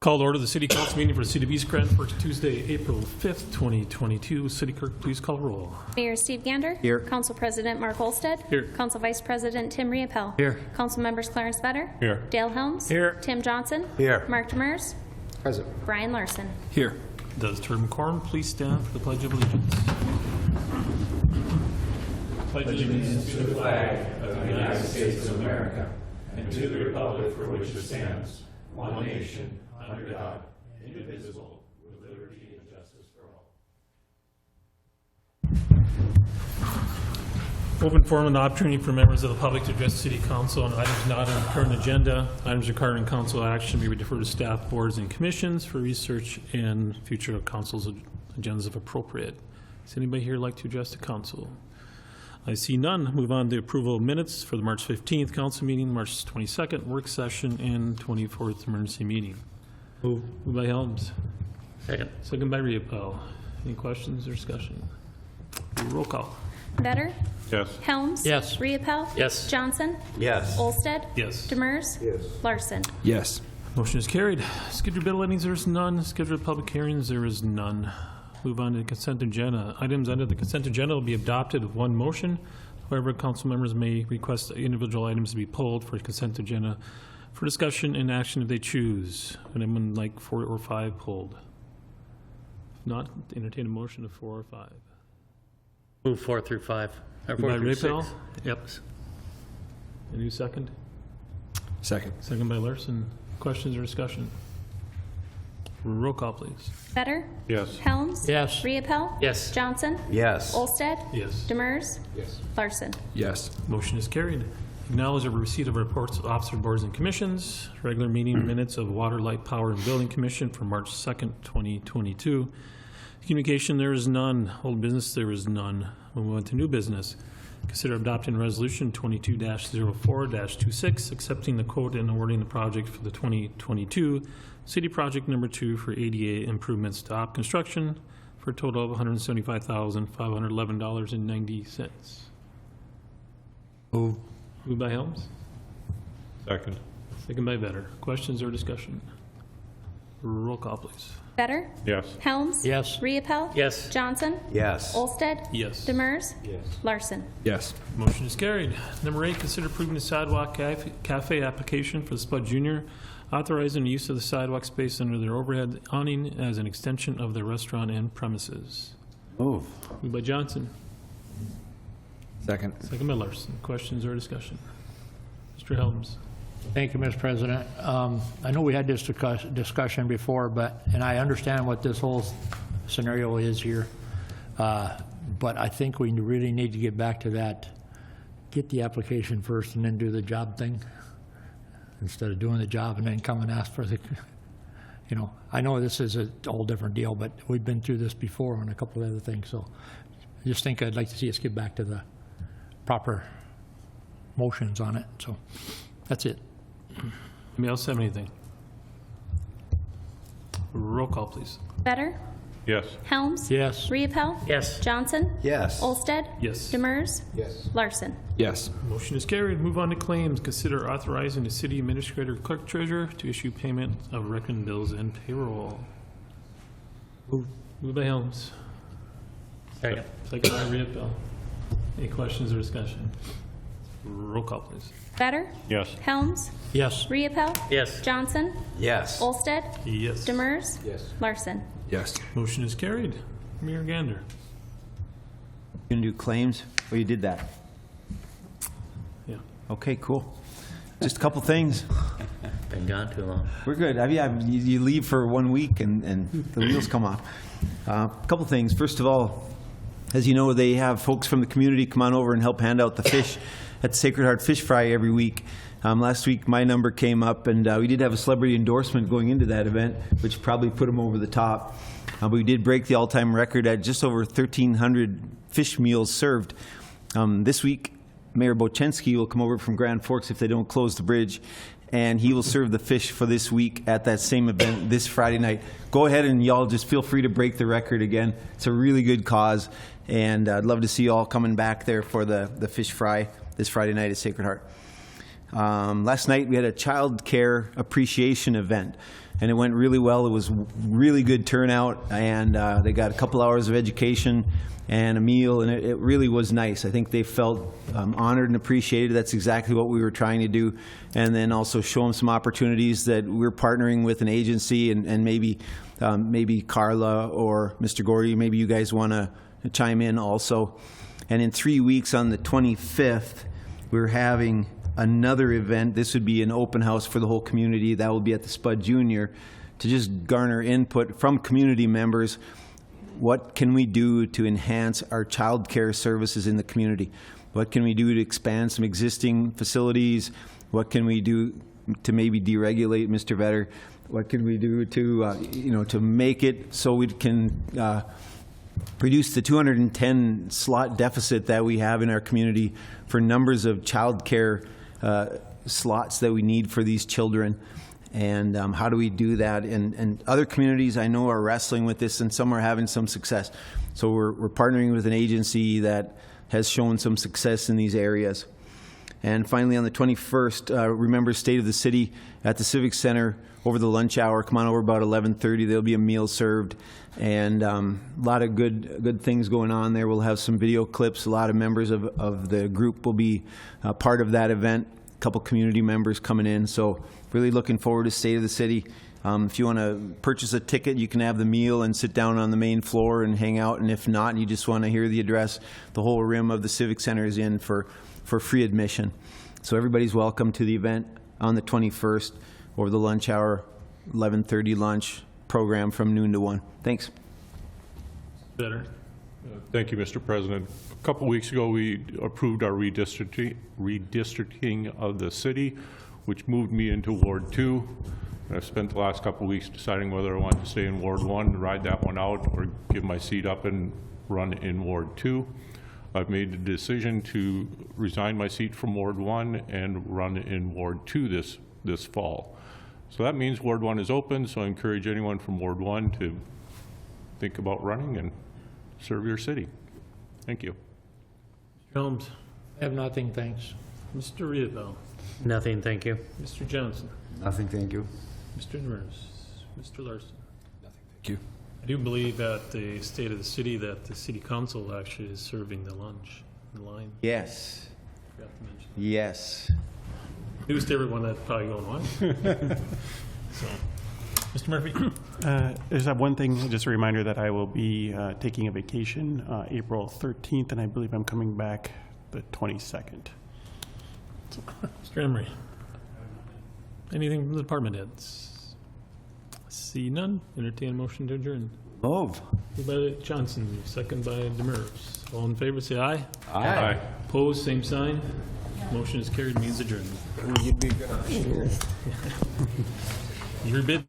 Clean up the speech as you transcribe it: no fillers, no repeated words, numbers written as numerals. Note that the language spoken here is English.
Call to order the City Council meeting for the City of East Grand for Tuesday, April 5th, 2022. City Clerk, please call roll. Mayor Steve Gander. Here. Council President Mark Olstead. Here. Council Vice President Tim Riopel. Here. Council Members Clarence Vetter. Here. Dale Helms. Here. Tim Johnson. Here. Mark Demers. Present. Brian Larson. Here. Does term quorum please stand for the Pledge of Allegiance? Pledge allegiance to the flag of the United States of America and to the republic for which it stands, one nation, under God, indivisible, with liberty and justice for all. Open forum and opportunity for members of the public to address City Council on items not on the current agenda. Items requiring council action may be deferred to staff, boards, and commissions for research and future council's agendas if appropriate. Does anybody here like to address the council? I see none. Move on to approval of minutes for the March 15th council meeting, March 22nd work session, and 24th emergency meeting. Moved by Helms. Second. Second by Riopel. Any questions or discussion? Roll call. Vetter. Yes. Helms. Yes. Riopel. Yes. Johnson. Yes. Olstead. Yes. Demers. Yes. Larson. Yes. Motion is carried. Scheduled bill lettings, there is none. Scheduled public hearings, there is none. Move on to the consent agenda. Items under the consent agenda will be adopted with one motion. However, council members may request individual items to be pulled for consent agenda for discussion and action if they choose. Would anyone like 4 or 5 pulled? If not, entertain a motion of 4 or 5. Move 4 through 5. Or Moved 4 by through 6. Riopel. Yep. A new second? Second. Second by Larson. Questions or discussion? Roll call, please. Vetter. Yes. Helms. Yes. Riopel. Yes. Johnson. Yes. Olstead. Yes. Demers. Yes. Larson. Yes. Motion is carried. Acknowledge the receipt of reports of officer boards and commissions. Regular meeting minutes of Water, Light, Power, and Building Commission for March 2nd, 2022. Communication, there is none. Old business, there is none. We'll move on to new business. Consider adopting resolution 22-04-26, accepting the quote and awarding the project for the 2022 City Project Number 2 for ADA improvements to op construction for a total of $175,511.90. Move. Moved by Helms. Second. Second by Vetter. Questions or discussion? Roll call, please. Vetter. Yes. Helms. Yes. Riopel. Yes. Johnson. Yes. Olstead. Yes. Demers. Yes. Larson. Yes. Motion is carried. Number 8, consider approving the sidewalk cafe application for the Spud Jr., authorizing the use of the sidewalk space under their overhead awning as an extension of their restaurant and premises. Move. Moved by Johnson. Second. Second by Larson. Questions or discussion? Mr. Helms. Thank you, Mr. President. I know we had this discussion before, and I understand what this whole scenario is here, but I think we really need to get back to that, get the application first and then do the job thing, instead of doing the job and then come and ask for the, I know this is a whole different deal, but we've been through this before on a couple of other things, so I just think I'd like to see us get back to the proper motions on it, so that's it. Anybody else have anything? Roll call, please. Vetter. Yes. Helms. Yes. Riopel. Yes. Johnson. Yes. Olstead. Yes. Demers. Yes. Larson. Yes. Motion is carried. Move on to claims. Consider authorizing the city administrator clerk treasurer to issue payment of reckoned bills and payroll. Moved by Helms. Second. Second by Riopel. Any questions or discussion? Roll call, please. Vetter. Yes. Helms. Yes. Riopel. Yes. Johnson. Yes. Olstead. Yes. Demers. Yes. Larson. Yes. Motion is carried. Mayor Gander. Gonna do claims? Well, you did that. Yeah. Okay, cool. Just a couple things. Been gone too long. We're good. You leave for 1 week and the wheels come off. A couple things. First of all, as you know, they have folks from the community come on over and help hand out the fish at the Sacred Heart Fish Fry every week. Last week, my number came up, and we did have a celebrity endorsement going into that event, which probably put them over the top. But we did break the all-time record at just over 1,300 fish meals served. This week, Mayor Bochensky will come over from Grand Forks if they don't close the bridge, and he will serve the fish for this week at that same event this Friday night. Go ahead and y'all just feel free to break the record again. It's a really good cause, and I'd love to see you all coming back there for the fish fry this Friday night at Sacred Heart. Last night, we had a child care appreciation event, and it went really well. It was really good turnout, and they got a couple hours of education and a meal, and it really was nice. I think they felt honored and appreciated. That's exactly what we were trying to do. And then also show them some opportunities that we're partnering with an agency, and maybe Carla or Mr. Gordy, maybe you guys want to chime in also. And in 3 weeks, on the 25th, we're having another event. This would be an open house for the whole community. That will be at the Spud Junior, to just garner input from community members. What can we do to enhance our child care services in the community? What can we do to expand some existing facilities? What can we do to maybe deregulate, Mr. Vetter? What can we do to, to make it so we can reduce the 210 slot deficit that we have in our community for numbers of child care slots that we need for these children? And how do we do that? And other communities I know are wrestling with this, and some are having some success. So we're partnering with an agency that has shown some success in these areas. And finally, on the 21st, remember State of the City at the Civic Center over the lunch hour. Come on over about 11:30. There'll be a meal served, and a lot of good things going on there. We'll have some video clips. A lot of members of the group will be part of that event. A couple community members coming in. So really looking forward to State of the City. If you want to purchase a ticket, you can have the meal and sit down on the main floor and hang out. And if not, and you just want to hear the address, the whole rim of the Civic Center is in for free admission. So everybody's welcome to the event on the 21st over the lunch hour, 11:30 lunch program from noon to 1. Thanks. Better. Thank you, Mr. President. A couple weeks ago, we approved our redistricting of the city, which moved me into Ward 2. I've spent the last couple weeks deciding whether I want to stay in Ward 1, ride that one out, or give my seat up and run in Ward 2. I've made the decision to resign my seat from Ward 1 and run in Ward 2 this fall. So that means Ward 1 is open, so I encourage anyone from Ward 1 to think about running and serve your city. Thank you. Mr. Helms. I have nothing, thanks. Mr. Riedel. Nothing, thank you. Mr. Johnson. Nothing, thank you. Mr. Demers. Mr. Larson. Thank you. I do believe at the State of the City that the City Council actually is serving the lunch in line. Yes. Forgot to mention. Yes. News to everyone that's probably going on. So, Mr. Murphy. I just have one thing, just a reminder that I will be taking a vacation April 13th, and I believe I'm coming back the 22nd. Mr. Emery. Anything from the department heads? See none. Entertain a motion to adjourn. Move. Moved by Johnson, second by Demers. All in favor, say aye. Aye. Opposed, same sign. Motion is carried, means adjourned. You'd be good on Your bid.